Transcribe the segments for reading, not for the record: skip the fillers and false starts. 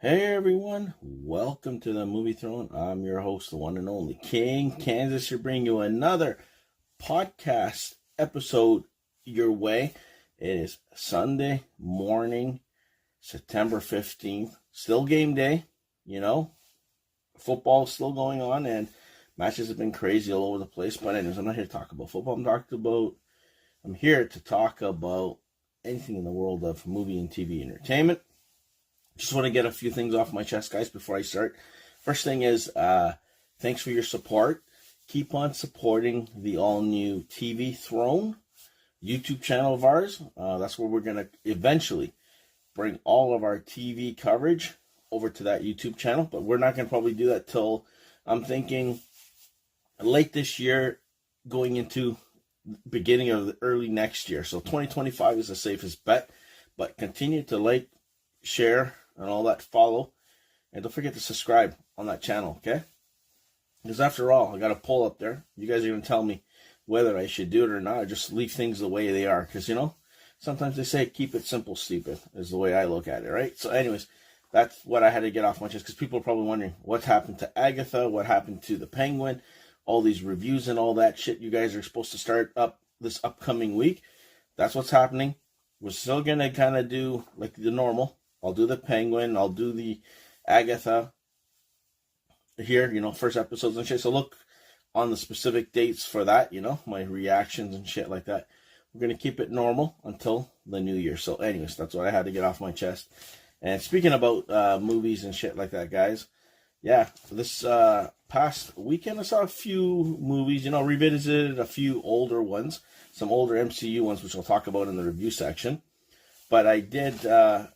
Hey everyone, welcome to the Movie Throne. I'm your host, the one and only King Kansas, to bring you another podcast episode your way. It is Sunday morning, September 15th. Still game day, football is still going on and matches have been crazy all over the place. But anyways, I'm not here to talk about football. I'm here to talk about anything in the world of movie and TV entertainment. Just want to get a few things off my chest, guys, before I start. First thing is, thanks for your support. Keep on supporting the all-new TV Throne YouTube channel of ours. That's where we're going to eventually bring all of our TV coverage over to that YouTube channel. But we're not going to probably do that till, I'm thinking, late this year, going into beginning of the early next year. So 2025 is the safest bet. But continue to share, and all that, follow, and don't forget to subscribe on that channel, okay? Because after all, I got a poll up there. You guys are going to tell me whether I should do it or not, or just leave things the way they are. Because, sometimes they say, keep it simple, stupid, is the way I look at it, right? So anyways, that's what I had to get off my chest, because people are probably wondering, what happened to Agatha? What happened to the Penguin? All these reviews and all that shit you guys are supposed to start up this upcoming week. That's what's happening. We're still going to kind of do like the normal. I'll do the Penguin. I'll do the Agatha here, first episodes and shit. So look on the specific dates for that, my reactions and shit like that. We're going to keep it normal until the new year. So anyways, that's what I had to get off my chest. And speaking about movies and shit like that, guys, yeah, this past weekend I saw a few movies, revisited a few older ones, some older MCU ones, which I'll talk about in the review section. But I did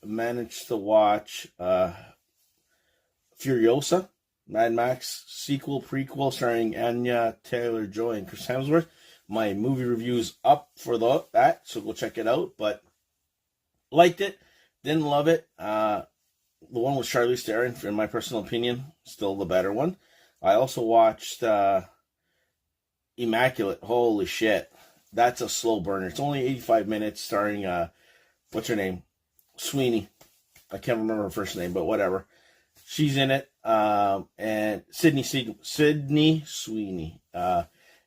manage to watch Furiosa, Mad Max sequel, prequel, starring Anya Taylor-Joy and Chris Hemsworth. My movie review's up for that, so go check it out. But liked it, didn't love it. The one with Charlize Theron, in my personal opinion, still the better one. I also watched Immaculate. Holy shit, that's a slow burner. It's only 85 minutes, starring what's her name? Sweeney. I can't remember her first name, but whatever. She's in it. And Sydney Sweeney.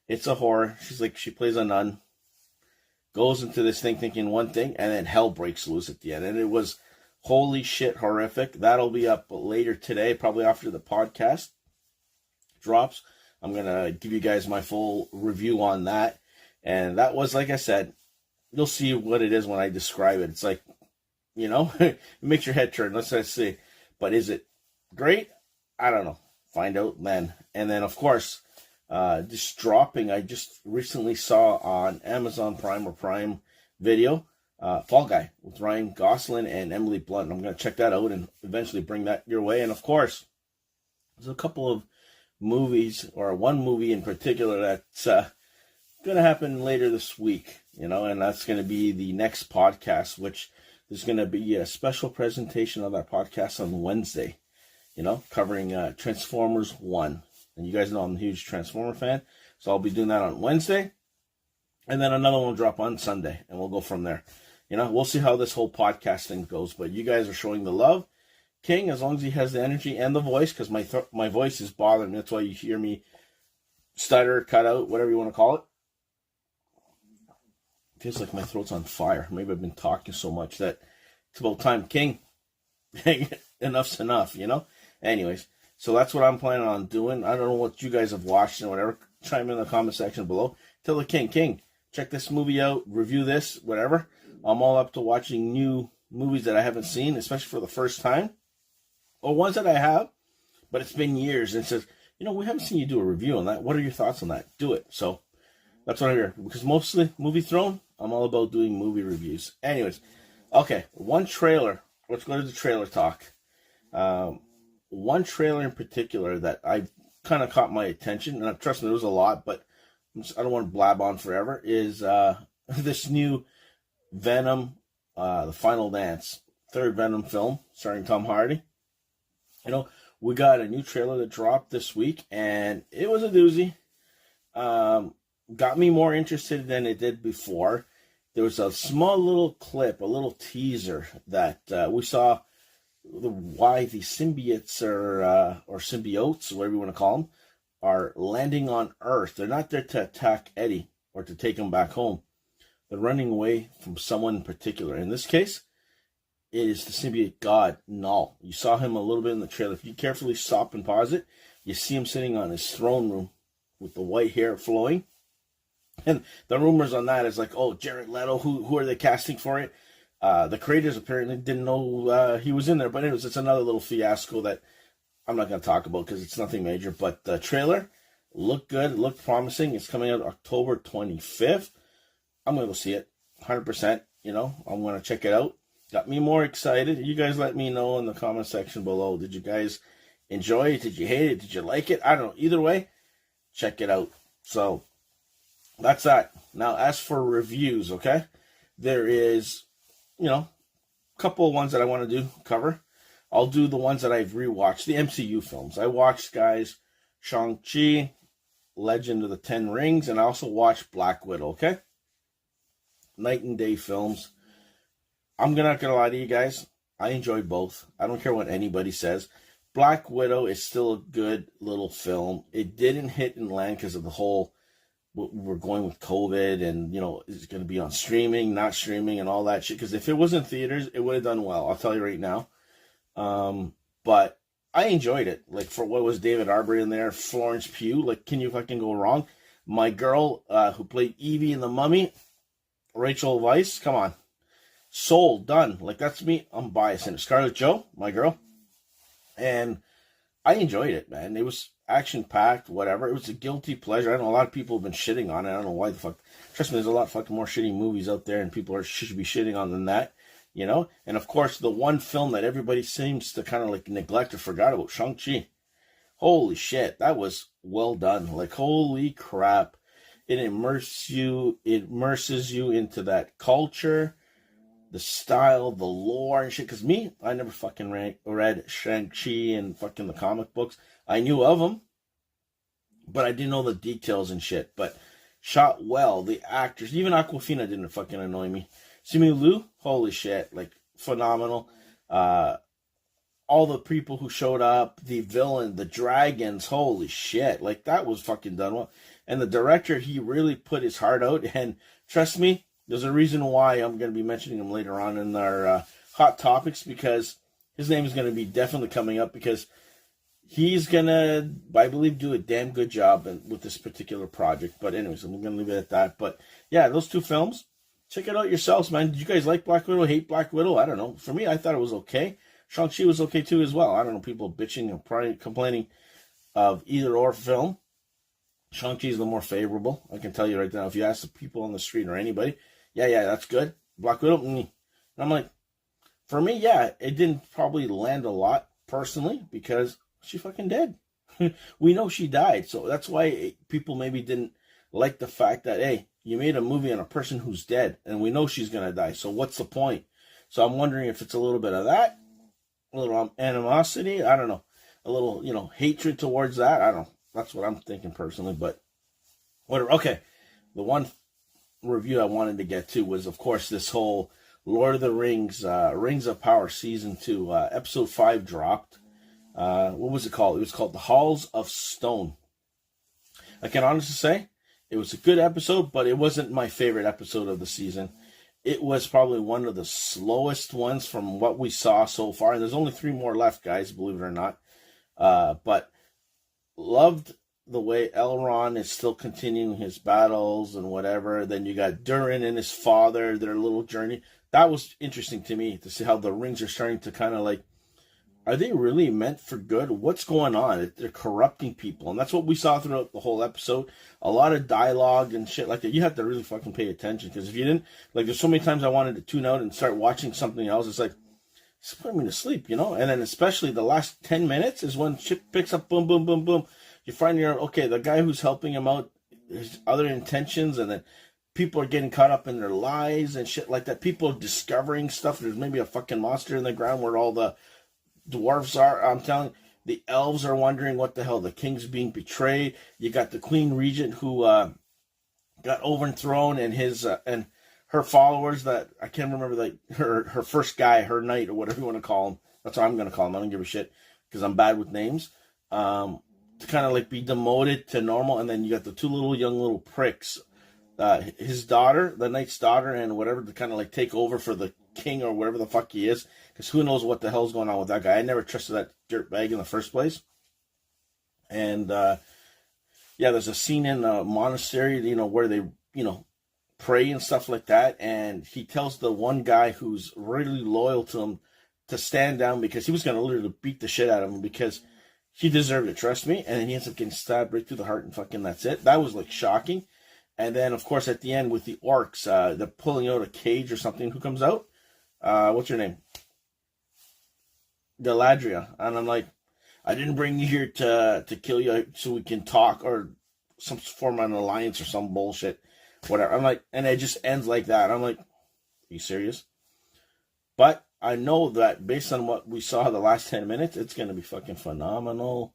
It's a horror. She plays a nun. Goes into this thing thinking one thing, and then hell breaks loose at the end. And it was holy shit horrific. That'll be up later today, probably after the podcast drops. I'm going to give you guys my full review on that. And that was, like I said, you'll see what it is when I describe it. It's like, it makes your head turn. Let's just see. But is it great? I don't know. Find out then. And then, of course, just dropping, I just recently saw on Amazon Prime or Prime Video, Fall Guy with Ryan Gosling and Emily Blunt. I'm going to check that out and eventually bring that your way. And, of course, there's a couple of movies, or one movie in particular that's going to happen later this week, and that's going to be the next podcast, which there's going to be a special presentation of that podcast on Wednesday, covering Transformers 1. And you guys know I'm a huge Transformer fan, so I'll be doing that on Wednesday. And then another one will drop on Sunday, and we'll go from there. We'll see how this whole podcast thing goes, but you guys are showing the love. King, as long as he has the energy and the voice, because my voice is bothering me. That's why you hear me stutter, cut out, whatever you want to call it. Feels like my throat's on fire. Maybe I've been talking so much that it's about time. King, enough's enough, Anyways, so that's what I'm planning on doing. I don't know what you guys have watched and whatever. Chime in the comment section below. Tell the King, check this movie out, review this, whatever. I'm all up to watching new movies that I haven't seen, especially for the first time. Or ones that I have, but it's been years. And it says, we haven't seen you do a review on that. What are your thoughts on that? Do it. So that's what I'm here. Because mostly Movie Throne, I'm all about doing movie reviews. Anyways, okay, one trailer. Let's go to the trailer talk. One trailer in particular that I kind of caught my attention, and trust me, there was a lot, but I don't want to blab on forever, is this new Venom, The Final Dance, third Venom film, starring Tom Hardy. We got a new trailer that dropped this week, and it was a doozy. Got me more interested than it did before. There was a small little clip, a little teaser that we saw why the symbiotes or symbiotes, whatever you want to call them, are landing on Earth. They're not there to attack Eddie or to take him back home. They're running away from someone in particular. In this case, it is the symbiote god, Null. You saw him a little bit in the trailer. If you carefully stop and pause it, you see him sitting on his throne room with the white hair flowing. And the rumors on that is like, oh, Jared Leto, who are they casting for it? The creators apparently didn't know he was in there. But anyways, it's another little fiasco that I'm not going to talk about because it's nothing major. But the trailer looked good, looked promising. It's coming out October 25th. I'm going to go see it, 100%. You know, I'm going to check it out. Got me more excited. You guys let me know in the comment section below. Did you guys enjoy it? Did you hate it? Did you like it? I don't know. Either way, check it out. So that's that. Now, as for reviews, okay, there is, you know, a couple of ones that I want to cover. I'll do the ones that I've rewatched, the MCU films. I watched, guys, Shang-Chi, Legend of the Ten Rings, and I also watched Black Widow, okay? Night and day films. I'm not going to lie to you guys. I enjoy both. I don't care what anybody says. Black Widow is still a good little film. It didn't hit and land because of the whole, we're going with COVID and, you know, it's going to be on streaming, not streaming and all that shit. Because if it was in theaters, it would have done well. I'll tell you right now. But I enjoyed it. Like, for what was David Arbor in there, Florence Pugh. Like, can you fucking go wrong? My girl who played Evie in The Mummy, Rachel Weisz, come on. Sold, done. Like, that's me. I'm biased. And Scarlett Jo, my girl. And I enjoyed it, man. It was action-packed, whatever. It was a guilty pleasure. I know a lot of people have been shitting on it. I don't know why the fuck. Trust me, there's a lot fucking more shitty movies out there, and people should be shitting on than that, you know? And, of course, the one film that everybody seems to kind of, like, neglect or forgot about, Shang-Chi. Holy shit, that was well done. Like, holy crap. It immerses you into that culture, the style, the lore and shit. Because me, I never fucking read Shang-Chi and fucking the comic books. I knew of them, but I didn't know the details and shit. But shot well, the actors, even Aquafina didn't fucking annoy me. Simu Liu, holy shit, like, phenomenal. All the people who showed up, the villain, the dragons, holy shit, like, that was fucking done well. And the director, he really put his heart out, and trust me, there's a reason why I'm going to be mentioning him later on in our Hot Topics, because his name is going to be definitely coming up, because he's going to, I believe, do a damn good job with this particular project. But anyways, I'm going to leave it at that. But yeah, those two films, check it out yourselves, man. Did you guys like Black Widow, hate Black Widow? I don't know. For me, I thought it was okay. Shang-Chi was okay too as well. I don't know, people bitching and complaining of either or film. Shang-Chi is the more favorable. I can tell you right now. If you ask the people on the street or anybody, yeah, that's good. Black Widow, And I'm like, for me, yeah, it didn't probably land a lot personally because she fucking dead. We know she died, so that's why people maybe didn't like the fact that, hey, you made a movie on a person who's dead, and we know she's gonna die. So what's the point? So I'm wondering if it's a little bit of that, a little animosity. I don't know, a little, you know, hatred towards that. I don't know. That's what I'm thinking personally, but whatever. Okay, the one review I wanted to get to was, of course, this whole Lord of the Rings, Rings of Power Season 2, Episode 5 dropped. What was it called? It was called The Halls of Stone. I can honestly say it was a good episode, but it wasn't my favorite episode of the season. It was probably one of the slowest ones from what we saw so far. And there's only 3 more left, guys, believe it or not. But loved the way Elrond is still continuing his battles and whatever. Then you got Durin and his father, their little journey. That was interesting to me to see how the rings are starting to kind of like, are they really meant for good? What's going on? They're corrupting people. And that's what we saw throughout the whole episode. A lot of dialogue and shit like that. You have to really fucking pay attention. Because if you didn't, like, there's so many times I wanted to tune out and start watching something else. It's like, it's putting me to sleep, you know? And then especially the last 10 minutes is when shit picks up, boom, boom, boom, boom. You find okay, the guy who's helping him out, his other intentions, and then people are getting caught up in their lies and shit like that. People are discovering stuff. There's maybe a fucking monster in the ground where all the dwarves are. I'm telling you, the elves are wondering what the hell, the king's being betrayed. You got the queen regent who got overthrown, and his and her followers that I can't remember, like her first guy, her knight, or whatever you want to call him. That's what I'm going to call him. I don't give a shit because I'm bad with names. To kind of like be demoted to normal. And then you got the two young little pricks. His daughter, the knight's daughter, and whatever, to kind of like take over for the king or whatever the fuck he is. Because who knows what the hell's going on with that guy. I never trusted that dirtbag in the first place. And, there's a scene in a monastery, where they, pray and stuff like that. And he tells the one guy who's really loyal to him to stand down because he was going to literally beat the shit out of him because he deserved it, trust me. And then he ends up getting stabbed right through the heart and fucking that's it. That was like shocking. And then, of course, at the end with the orcs, they're pulling out a cage or something. Who comes out? What's your name? Galadriel. And I'm like, I didn't bring you here to kill you so we can talk or some form of an alliance or some bullshit. Whatever. I'm like, and it just ends like that. I'm like, are you serious? But I know that based on what we saw the last 10 minutes, it's going to be fucking phenomenal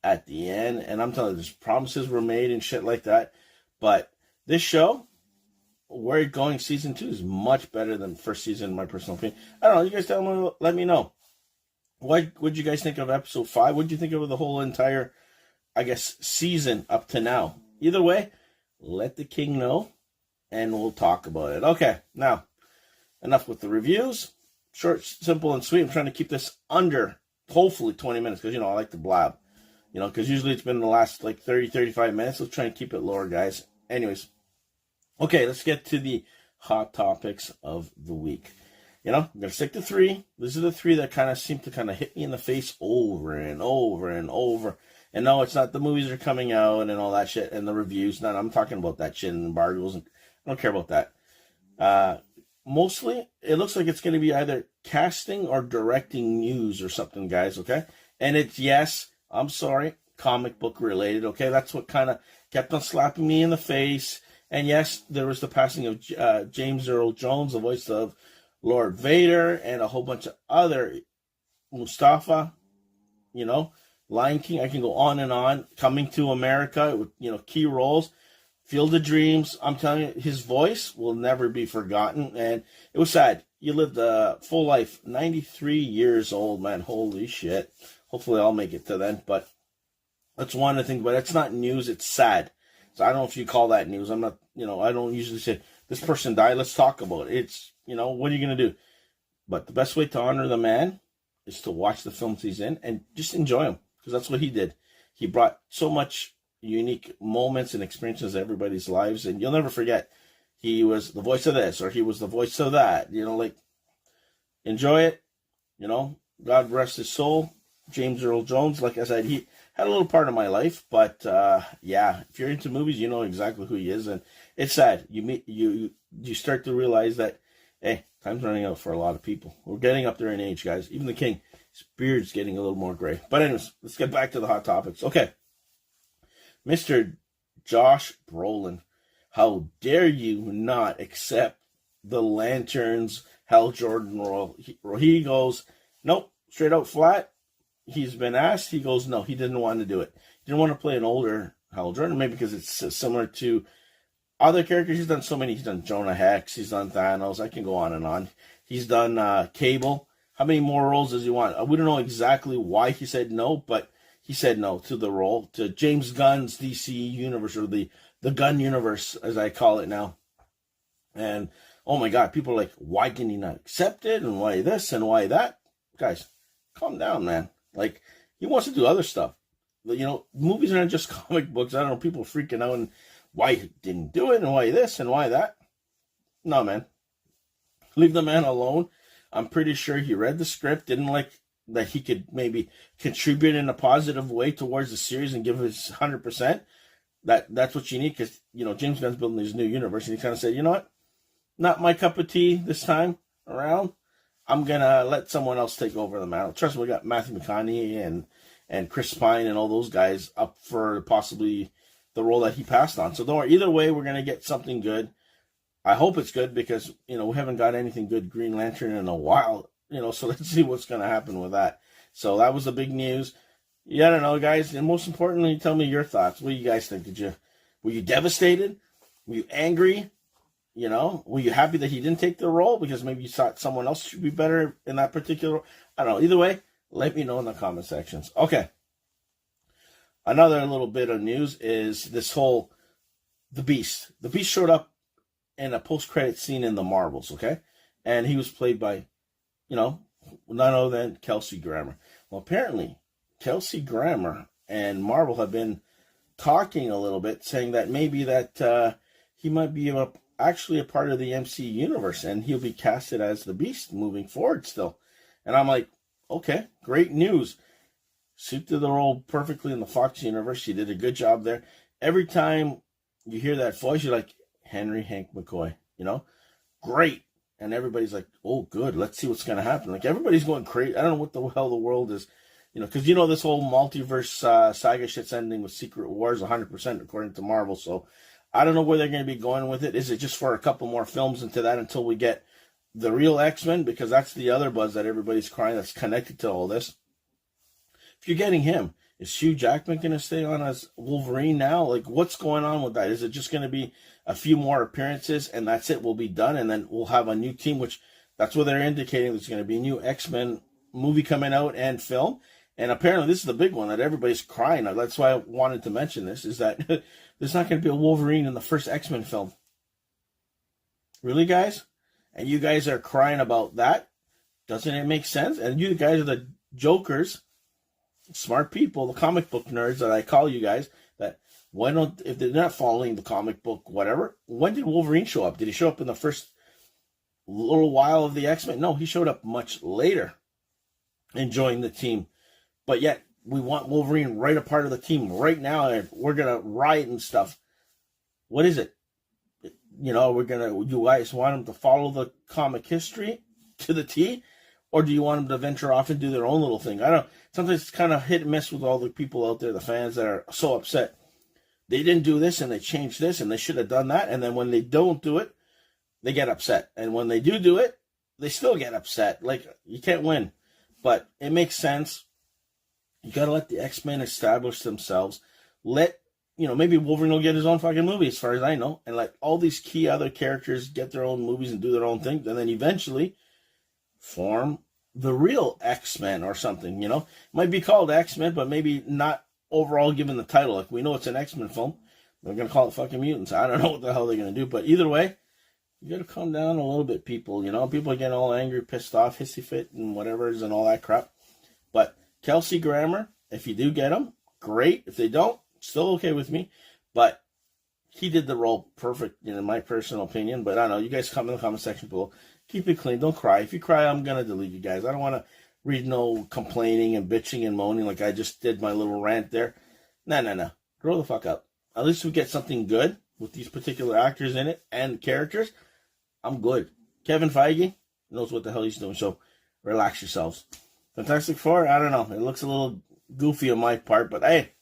at the end. And I'm telling you, there's promises were made and shit like that. But this show, where it's going, season 2 is much better than first season, in my personal opinion. I don't know. You guys let me know. What'd you guys think of episode 5? What'd you think of the whole entire, season up to now? Either way, let the king know, and we'll talk about it. Okay, now, enough with the reviews. Short, simple, and sweet. I'm trying to keep this under, hopefully, 20 minutes, because, I like to blab. Because usually it's been the last, 30, 35 minutes. Let's try and keep it lower, guys. Anyways, okay, let's get to the hot topics of the week. I'm going to stick to 3. These are the 3 that kind of seem to hit me in the face over and over and over. And no, it's not the movies are coming out and all that shit and the reviews. No, I'm talking about that shit and embargoes. And I don't care about that. Mostly, it looks like it's going to be either casting or directing news or something, guys, okay? And it's, yes, I'm sorry, comic book related, okay? That's what kind of kept on slapping me in the face. And yes, there was the passing of James Earl Jones, the voice of Lord Vader, and a whole bunch of other Mustafa, Lion King. I can go on and on. Coming to America with, key roles. Field of Dreams. I'm telling you, his voice will never be forgotten. And it was sad. You lived a full life, 93 years old, man. Holy shit. Hopefully I'll make it to then. But that's one of the things. But it's not news. It's sad. So I don't know if you call that news. I'm not, I don't usually say, this person died, let's talk about it. It's, what are you going to do? But the best way to honor the man is to watch the films he's in and just enjoy them. Because that's what he did. He brought so much unique moments and experiences in everybody's lives. And you'll never forget, he was the voice of this or he was the voice of that. Enjoy it. God rest his soul. James Earl Jones, like I said, he had a little part of my life. But, if you're into movies, you know exactly who he is. And it's sad. You start to realize that, hey, time's running out for a lot of people. We're getting up there in age, guys. Even the king, his beard's getting a little more gray. But anyways, let's get back to the hot topics. Okay. Mr. Josh Brolin, how dare you not accept the Lanterns Hal Jordan role? He goes, nope, straight out flat. He's been asked. He goes, no, he didn't want to do it. He didn't want to play an older Hal Jordan, maybe because it's similar to other characters. He's done so many. He's done Jonah Hex. He's done Thanos. I can go on and on. He's done Cable. How many more roles does he want? We don't know exactly why he said no, but he said no to the role, to James Gunn's DC universe, or the Gunn universe, as I call it now. And, oh my God, people are like, why can he not accept it? And why this and why that? Guys, calm down, man. He wants to do other stuff. Movies are not just comic books. I don't know, people freaking out and why he didn't do it and why this and why that. No, man. Leave the man alone. I'm pretty sure he read the script, didn't like that he could maybe contribute in a positive way towards the series and give his 100%. That's what you need, because, James Gunn's building his new universe, and he kind of said, you know what? Not my cup of tea this time around. I'm going to let someone else take over the mantle. Trust me, we got Matthew McConaughey and Chris Pine and all those guys up for possibly the role that he passed on. So don't worry. Either way, we're going to get something good. I hope it's good because, we haven't got anything good Green Lantern in a while, so let's see what's going to happen with that. So that was the big news. Yeah, I don't know, guys. And most importantly, tell me your thoughts. What do you guys think? Were you devastated? Were you angry? Were you happy that he didn't take the role because maybe you thought someone else should be better in that particular role? I don't know. Either way, let me know in the comment sections. Okay. Another little bit of news is this whole The Beast. The Beast showed up in a post-credit scene in the Marvels, okay? And he was played by, none other than Kelsey Grammer. Well, apparently, Kelsey Grammer and Marvel have been talking a little bit, saying that maybe that he might be actually a part of the MC universe, and he'll be casted as the Beast moving forward still. And I'm like, okay, great news. Suited the role perfectly in the Fox universe. She did a good job there. Every time you hear that voice, you're like, Henry Hank McCoy, great. And everybody's like, oh, good, let's see what's going to happen. Like, everybody's going crazy. I don't know what the hell the world is, because this whole multiverse saga shit's ending with Secret Wars 100% according to Marvel. So I don't know where they're going to be going with it. Is it just for a couple more films into that until we get the real X-Men? Because that's the other buzz that everybody's crying that's connected to all this. If you're getting him, is Hugh Jackman going to stay on as Wolverine now? Like, what's going on with that? Is it just going to be a few more appearances and that's it? We'll be done, and then we'll have a new team, which that's what they're indicating. There's going to be a new X-Men movie coming out and film. And apparently this is the big one that everybody's crying. That's why I wanted to mention this, is that there's not going to be a Wolverine in the first X-Men film. Really, guys? And you guys are crying about that? Doesn't it make sense? And you guys are the jokers, smart people, the comic book nerds that I call you guys, that if they're not following the comic book, whatever, when did Wolverine show up? Did he show up in the first little while of the X-Men? No, he showed up much later and joined the team. But yet, we want Wolverine right a part of the team right now, and we're going to riot and stuff. What is it? You guys want him to follow the comic history to the T? Or do you want them to venture off and do their own little thing? I don't know. Sometimes it's kind of hit and miss with all the people out there, the fans that are so upset. They didn't do this and they changed this and they should have done that. And then when they don't do it, they get upset. And when they do it, they still get upset. Like, you can't win. But it makes sense. You got to let the X-Men establish themselves. Maybe Wolverine will get his own fucking movie, as far as I know. And let all these key other characters get their own movies and do their own thing. And then eventually form the real X-Men or something, It might be called X-Men, but maybe not overall given the title. Like, we know it's an X-Men film. They're going to call it fucking mutants. I don't know what the hell they're going to do. But either way, you got to calm down a little bit, people. People are getting all angry, pissed off, hissy fit, and whatever and all that crap. But Kelsey Grammer, if you do get him, great. If they don't, still okay with me. But he did the role perfect, in my personal opinion. But I don't know. You guys come in the comment section below. Keep it clean. Don't cry. If you cry, I'm going to delete you guys. I don't want to read no complaining and bitching and moaning like I just did my little rant there. No. Grow the fuck up. At least we get something good with these particular actors in it and characters. I'm good. Kevin Feige knows what the hell he's doing, so relax yourselves. Fantastic Four, I don't know. It looks a little goofy on my part, but hey,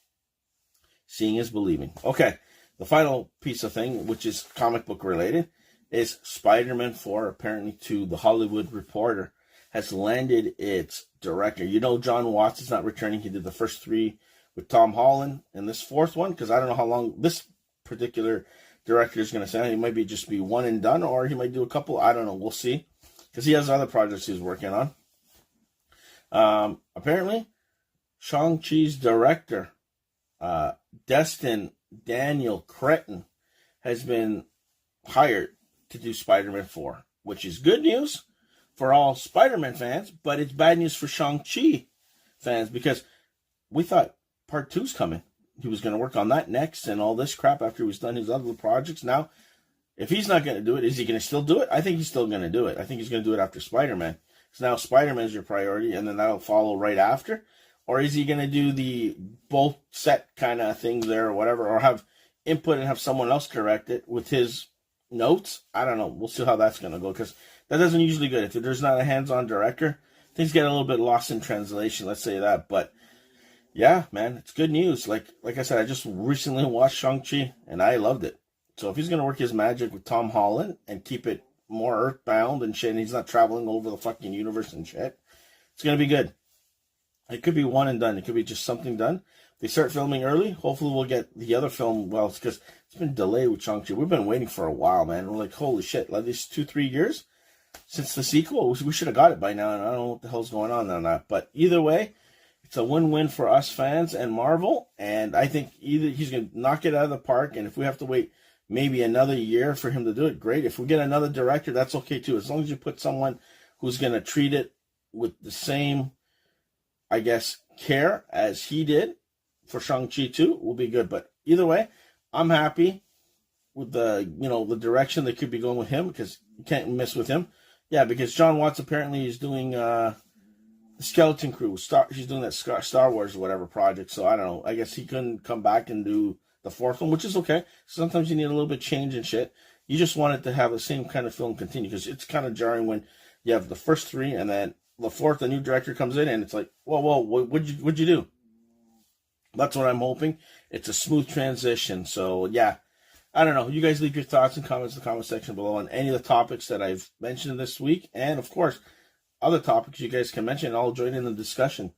seeing is believing. Okay, the final piece of thing, which is comic book related, is Spider-Man 4, apparently to The Hollywood Reporter, has landed its director. John Watts is not returning. He did the first 3 with Tom Holland, and this 4th one, because I don't know how long this particular director is going to send. He might just be one and done, or he might do a couple. I don't know. We'll see, because he has other projects he's working on. Apparently, Shang-Chi's director, Destin Daniel Cretton, has been hired to do Spider-Man 4, which is good news for all Spider-Man fans, but it's bad news for Shang-Chi fans, because we thought part 2's coming. He was going to work on that next and all this crap after he was done his other projects. Now, if he's not going to do it, is he going to still do it? I think he's still going to do it. I think he's going to do it after Spider-Man. So now Spider-Man's your priority, and then that'll follow right after. Or is he going to do the both set kind of thing there or whatever, or have input and have someone else correct it with his notes? I don't know. We'll see how that's going to go, because that doesn't usually good. If there's not a hands-on director, things get a little bit lost in translation, let's say that. But yeah, man, it's good news. Like I said, I just recently watched Shang-Chi, and I loved it. So if he's going to work his magic with Tom Holland and keep it more earthbound and shit, and he's not traveling over the fucking universe and shit, it's going to be good. It could be one and done. It could be just something done. If they start filming early, hopefully we'll get the other film, well, because it's been delayed with Shang-Chi. We've been waiting for a while, man. We're like, holy shit, like these 2-3 years? since the sequel. We should have got it by now, and I don't know what the hell's going on that. But either way, it's a win-win for us fans and Marvel, and I think either he's going to knock it out of the park, and if we have to wait maybe another year for him to do it, great. If we get another director, that's okay too, as long as you put someone who's going to treat it with the same, I guess, care as he did for Shang-Chi 2, will be good. But either way, I'm happy with the direction they could be going with him, because you can't miss with him. Yeah, because John Watts apparently is doing the Skeleton Crew. He's doing that Star Wars or whatever project. So I don't know. I guess he couldn't come back and do the fourth one, which is okay. Sometimes you need a little bit of change and shit. You just want it to have the same kind of film continue, because it's kind of jarring when you have the first three and then the fourth, the new director comes in and it's like, whoa, what'd you do? That's what I'm hoping. It's a smooth transition. So yeah, I don't know. You guys leave your thoughts and comments in the comment section below on any of the topics that I've mentioned this week. And of course, other topics you guys can mention. I'll join in the discussion.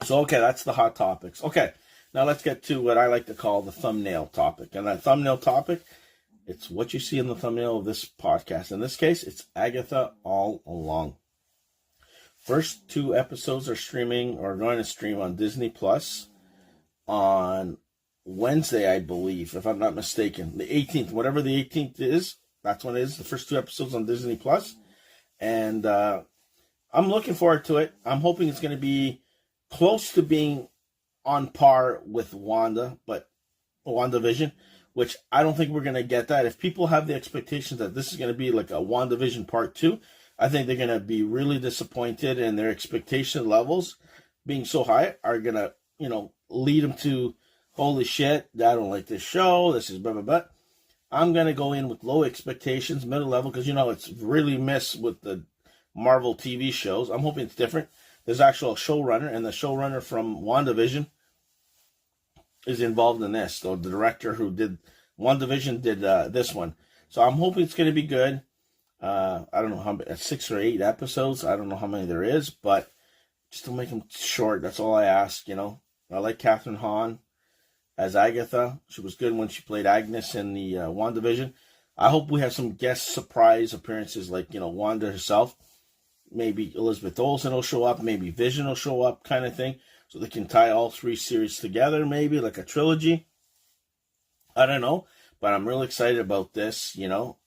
So, okay, that's the hot topics. Okay, now let's get to what I like to call the thumbnail topic. And that thumbnail topic, it's what you see in the thumbnail of this podcast. In this case, it's Agatha All Along. First 2 episodes are streaming, or going to stream on Disney Plus on Wednesday, I believe, if I'm not mistaken. The 18th, whatever the 18th is, that's when it is. The first 2 episodes on Disney Plus. And I'm looking forward to it. I'm hoping it's going to be close to being on par with WandaVision, which I don't think we're going to get that. If people have the expectations that this is going to be like a WandaVision Part 2, I think they're going to be really disappointed, and their expectation levels being so high are going to, lead them to, holy shit, I don't like this show, this is blah, blah, blah. I'm going to go in with low expectations, middle level, because, it's really missed with the Marvel TV shows. I'm hoping it's different. There's actually a showrunner, and the showrunner from WandaVision is involved in this. So the director who did WandaVision did this one. So I'm hoping it's going to be good. I don't know how 6 or 8 episodes. I don't know how many there is, but just to make them short, that's all I ask, I like Catherine Hahn as Agatha. She was good when she played Agnes in the WandaVision. I hope we have some guest surprise appearances like, Wanda herself. Maybe Elizabeth Olsen will show up. Maybe Vision will show up, kind of thing. So they can tie all 3 series together, maybe like a trilogy. I don't know. But I'm really excited about this,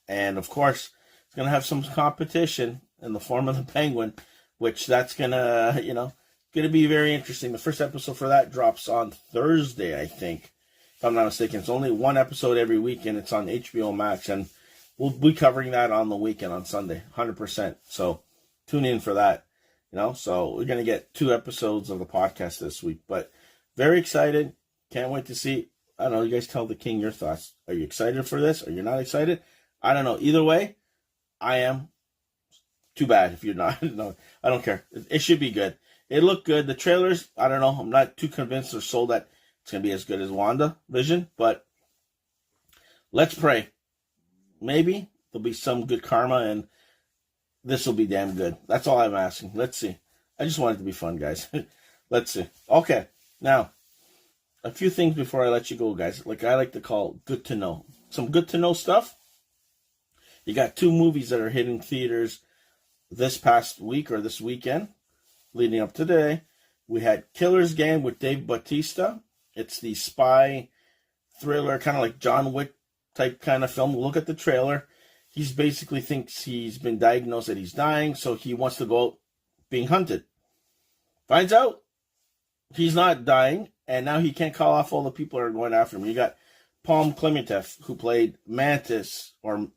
And of course, it's going to have some competition in the form of the Penguin, which that's going to, going to be very interesting. The first episode for that drops on Thursday, I think, if I'm not mistaken. It's only 1 episode every week, and it's on HBO Max, and we'll be covering that on the weekend on Sunday, 100%. So tune in for that, So we're going to get 2 episodes of the podcast this week, but very excited. Can't wait to see. I don't know. You guys tell the king your thoughts. Are you excited for this? Are you not excited? I don't know. Either way, I am. Too bad if you're not. No, I don't care. It should be good. It looked good. The trailers, I don't know. I'm not too convinced or sold that it's going to be as good as WandaVision, but let's pray. Maybe there'll be some good karma, and this will be damn good. That's all I'm asking. Let's see. I just want it to be fun, guys. Let's see. Okay, now, a few things before I let you go, guys. Like I like to call good to know. Some good to know stuff. You got 2 movies that are hitting theaters this past week or this weekend. Leading up today, we had Killer's Game with Dave Bautista. It's the spy thriller, kind of like John Wick type kind of film. Look at the trailer. He basically thinks he's been diagnosed that he's dying, so he wants to go out being hunted. Finds out he's not dying, and now he can't call off all the people that are going after him. You got Paul Clementeff, who played Mantis, or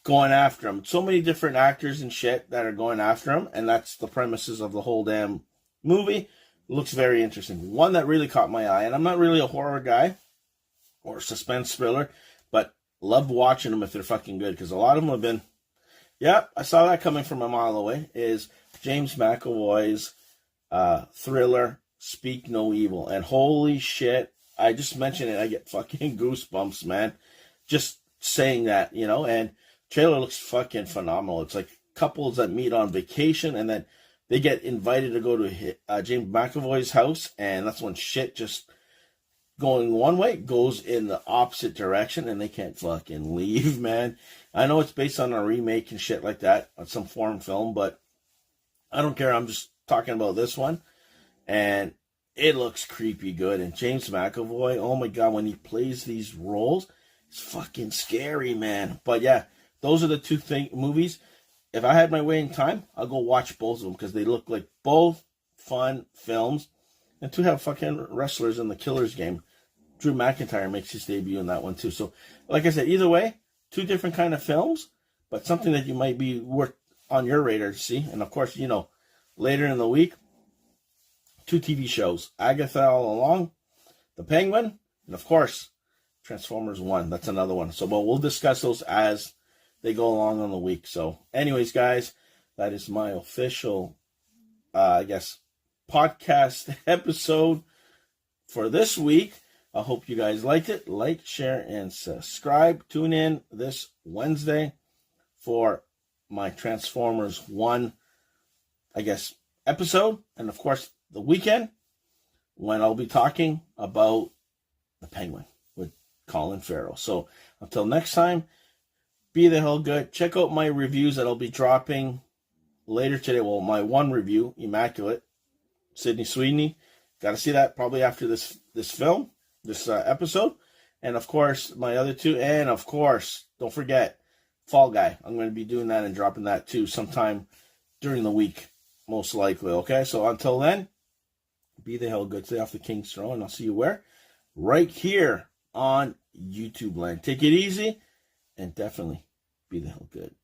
going after him. So many different actors and shit that are going after him, and that's the premises of the whole damn movie. Looks very interesting. One that really caught my eye, and I'm not really a horror guy or suspense thriller, but love watching them if they're fucking good, because a lot of them have been, I saw that coming from a mile away, is James McAvoy's thriller Speak No Evil. And holy shit, I just mentioned it, I get fucking goosebumps, man. Just saying that, and trailer looks fucking phenomenal. It's like couples that meet on vacation, and then they get invited to go to James McAvoy's house, and that's when shit just going one way goes in the opposite direction, and they can't fucking leave, man. I know it's based on a remake and shit like that, on some foreign film, but I don't care. I'm just talking about this one, and it looks creepy good. And James McAvoy, oh my god, when he plays these roles, it's fucking scary, man. But yeah, those are the two movies. If I had my way in time, I'll go watch both of them because they look like both fun films. And to have fucking wrestlers in the Killers game, Drew McIntyre makes his debut in that one too. So, like I said, either way, two different kind of films, but something that you might be worth on your radar to see. And of course, you know, later in the week, two TV shows, Agatha All Along, The Penguin, and of course, Transformers 1. That's another one. So, but we'll discuss those as they go along on the week. So, anyways, guys, that is my official, podcast episode for this week. I hope you guys liked it. Like, share, and subscribe. Tune in this Wednesday for my Transformers 1, episode. And of course, the weekend when I'll be talking about The Penguin with Colin Farrell. So until next time, be the hell good. Check out my reviews that I'll be dropping later today. Well, my one review, Immaculate, Sydney Sweeney. Got to see that probably after this film, this episode. And of course, my other two. And of course, don't forget, Fall Guy. I'm going to be doing that and dropping that too sometime during the week, most likely. Okay, so until then, be the hell good. Stay off the King's Throne. And I'll see you where? Right here on YouTube land. Take it easy and definitely be the hell good.